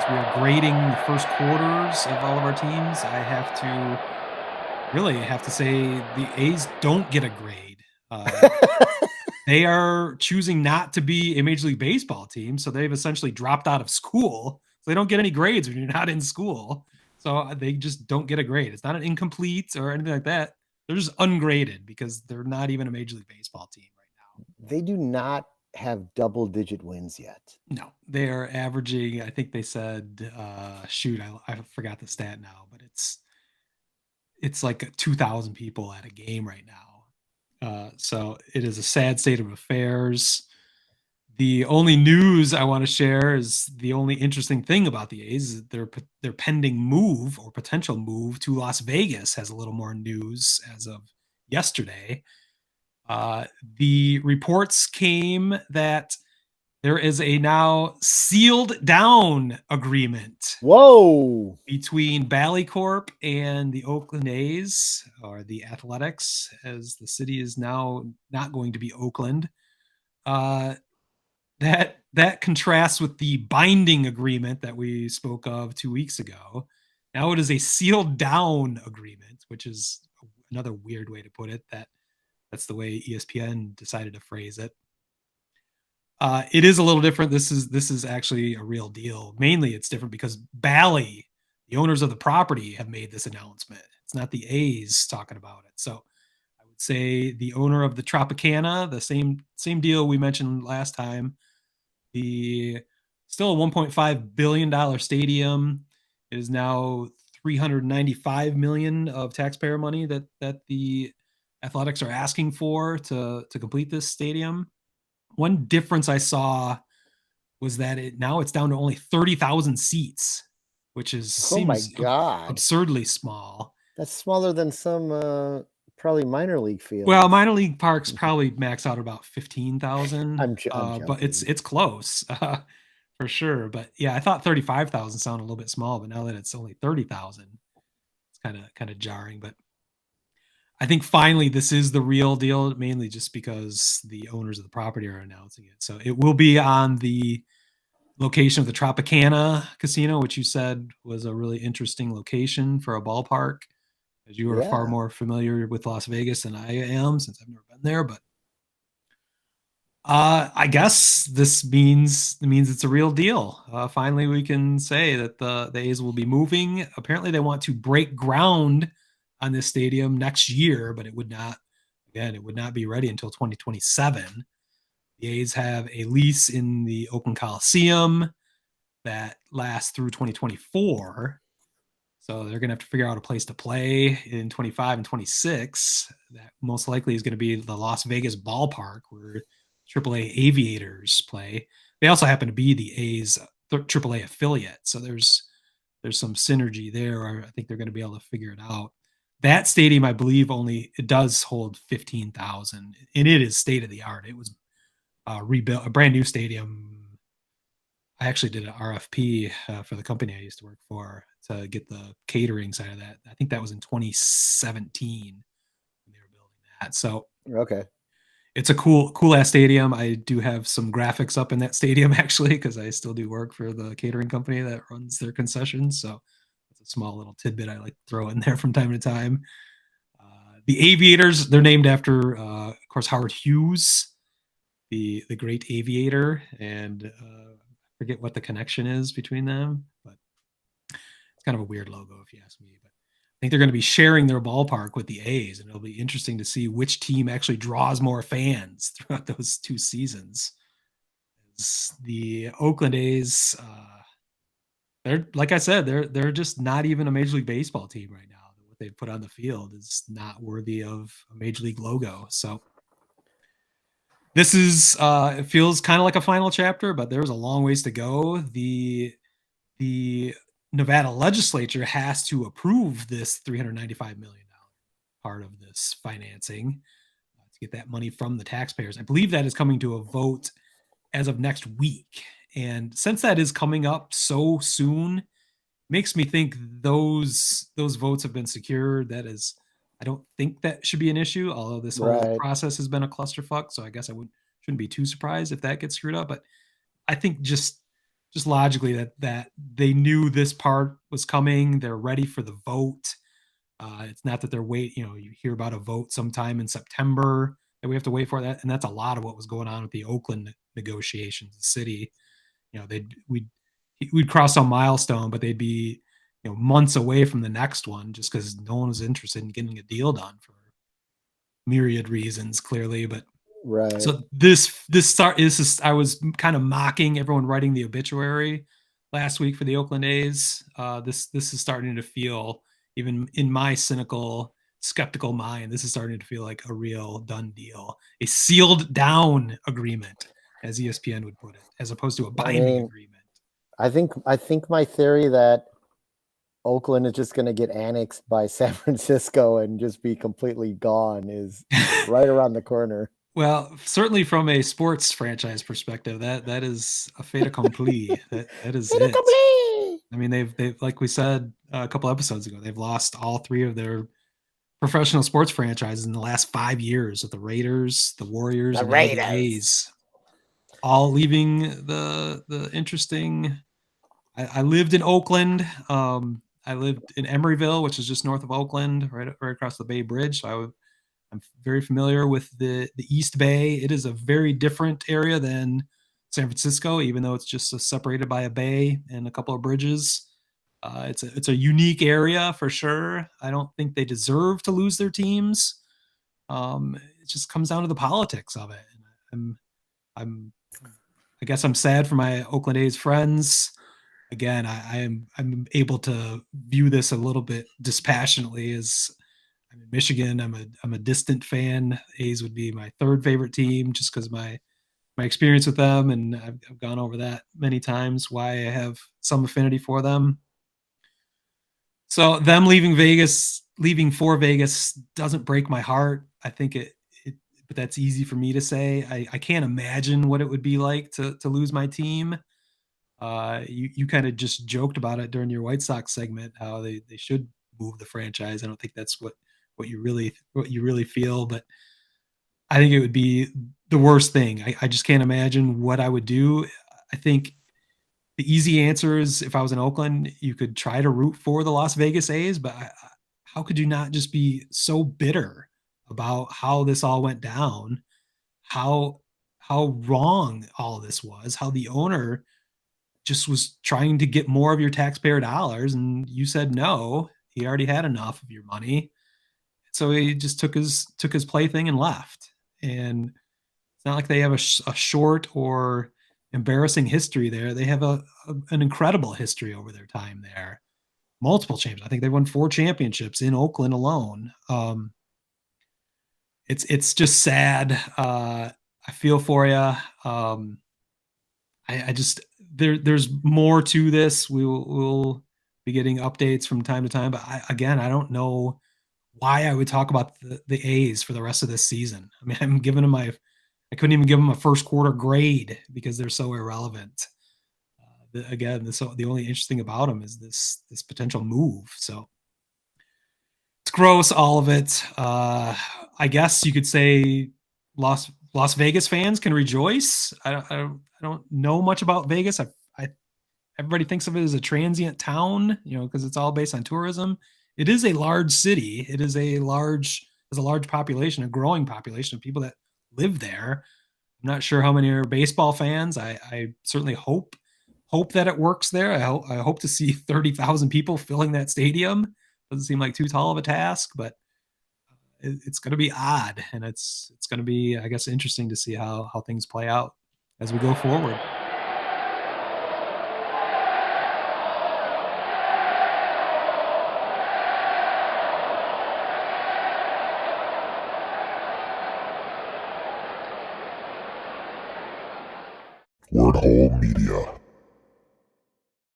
since we are grading the first quarters of all of our teams, I have to say the A's don't get a grade. Uh, they are choosing not to be a Major League Baseball team, so they've essentially dropped out of school. So they don't get any grades when you're not in school. So they just don't get a grade. It's not an incomplete or anything like that. They're just ungraded because they're not even a Major League Baseball team right They do not have double-digit wins yet. now. No, they are averaging. I think they said, shoot, I forgot the stat now, but it's like 2,000 people at a game right now. So it is a sad state of affairs. The only news I want to share is the only interesting thing about the A's is their pending move or potential move to Las Vegas has a little more news as of yesterday. The reports came that there is a now sealed down agreement Whoa! between Bally Corp and the Oakland A's, or the Athletics, as the city is now not going to be Oakland. Uh, that contrasts with the binding agreement that we spoke of 2 weeks ago. Now it is a sealed down agreement, which is another weird way to put it. That's the way ESPN decided to phrase it. It is a little different. This is actually a real deal. Mainly, it's different because Bally, the owners of the property, have made this announcement. It's not the A's talking about it. So I would say the owner of the Tropicana, the same deal we mentioned last time, the still a $1.5 billion stadium. It is now 395 million of taxpayer money that the Athletics are asking for to complete this stadium. One difference I saw was that it's down to only 30,000 seats, which is Oh my seems God. absurdly small. That's smaller than some probably minor league Well, fields. minor league parks probably max out about 15,000, I'm but it's joking. it's close for sure. But yeah, I thought 35,000 sounded a little bit small, but now that it's only 30,000, it's kind of jarring. But I think finally this is the real deal, mainly just because the owners of the property are announcing it. So it will be on the location of the Tropicana Casino, which you said was a really interesting location for a ballpark, as you are far Yeah. more familiar with Las Vegas than I am, since I've never been there. But I guess this means it's a real deal. Finally, we can say that the A's will be moving. Apparently, they want to break ground on this stadium next year, but it would not be ready until 2027. The A's have a lease in the Oakland Coliseum that lasts through 2024. So they're going to have to figure out a place to play in 25 and 26. That most likely is going to be the Las Vegas ballpark where AAA Aviators play. They also happen to be the A's AAA affiliate. So there's some synergy there. I think they're going to be able to figure it out. That stadium, I believe, it does hold 15,000, and it is state of the art. It was rebuilt, a brand new stadium. I actually did an RFP for the company I used to work for to get the catering side of that. I think that was in 2017 when they were building that. So Okay. it's a cool ass stadium. I do have some graphics up in that stadium actually because I still do work for the catering company that runs their concessions. So it's a small little tidbit I like to throw in there from time to time. The Aviators, they're named after, of course, Howard Hughes, the great aviator, and I forget what the connection is between them, but it's kind of a weird logo if you ask me. But I think they're going to be sharing their ballpark with the A's, and it'll be interesting to see which team actually draws more fans throughout those 2 seasons. The Oakland A's, they're like I said, they're just not even a Major League Baseball team right now. What they put on the field is not worthy of a Major League logo. So this is it feels kind of like a final chapter, but there's a long ways to go. The Nevada legislature has to approve this $395 million part of this financing to get that money from the taxpayers. I believe that is coming to a vote as of next week. And since that is coming up so soon, makes me think those votes have been secured. That is, I don't think that should be an issue, although this whole Right. process has been a clusterfuck. So I guess shouldn't be too surprised if that gets screwed up. But I think just just logically that they knew this part was coming. They're ready for the vote. It's not that they're you hear about a vote sometime in September that we have to wait for that. And that's a lot of what was going on with the Oakland negotiations. The city, we'd cross a milestone, but they'd be, months away from the next one just because no one was interested in getting a deal done for myriad reasons, clearly. But Right. so this I was kind of mocking everyone writing the obituary last week for the Oakland A's. This is starting to feel, even in my cynical, skeptical mind, this is starting to feel like a real done deal, a sealed down agreement, as ESPN would put it, as opposed to a I binding mean, agreement. I think my theory that Oakland is just going to get annexed by San Francisco and just be completely gone is right around the corner. Well, certainly from a sports franchise perspective, that is a fait accompli. That is Fait it. accompli! I mean, they've like we said a couple episodes ago, they've lost all three of their professional sports franchises in the last 5 years, with the Raiders, the Warriors, The and now the Raiders. A's, all leaving the interesting. I lived in Oakland. I lived in Emeryville, which is just north of Oakland, right across the Bay Bridge. So I'm very familiar with the East Bay. It is a very different area than San Francisco, even though it's just separated by a bay and a couple of bridges. It's a unique area for sure. I don't think they deserve to lose their teams. It just comes down to the politics of it. And I'm I guess I'm sad for my Oakland A's friends. Again, I'm able to view this a little bit dispassionately, as I'm in Michigan. I'm a distant fan. A's would be my third favorite team, just because my experience with them, and I've gone over that many times. Why I have some affinity for them. So them leaving for Vegas doesn't break my heart. I think but that's easy for me to say. I can't imagine what it would be like to lose my team. You kind of just joked about it during your White Sox segment, how they should move the franchise. I don't think that's what you really feel, but I think it would be the worst thing. I just can't imagine what I would do. I think the easy answer is, if I was in Oakland, you could try to root for the Las Vegas A's, but how could you not just be so bitter about how this all went down? How how wrong all of this was, how the owner just was trying to get more of your taxpayer dollars, and you said no. He already had enough of your money. So he just took his plaything and left. And it's not like they have a short or embarrassing history there. They have an incredible history over their time there. Multiple champions. I think they won 4 championships in Oakland alone. It's just sad. I feel for you. I just there's more to this. We'll be getting updates from time to time, but I don't know why I would talk about the A's for the rest of this season. I mean, I couldn't even give them a first quarter grade because they're so irrelevant. The only interesting about them is this potential move. So it's gross, all of it. I guess you could say Las Vegas fans can rejoice. I don't know much about Vegas. I Everybody thinks of it as a transient town, because it's all based on tourism. It is a large city. There's a large population, a growing population of people that live there. I'm not sure how many are baseball fans. I certainly hope that it works there. I hope to see 30,000 people filling that stadium. Doesn't seem like too tall of a task, but it's going to be odd, and it's going to be, I guess, interesting to see how things play out as we go forward. Word Hole Media.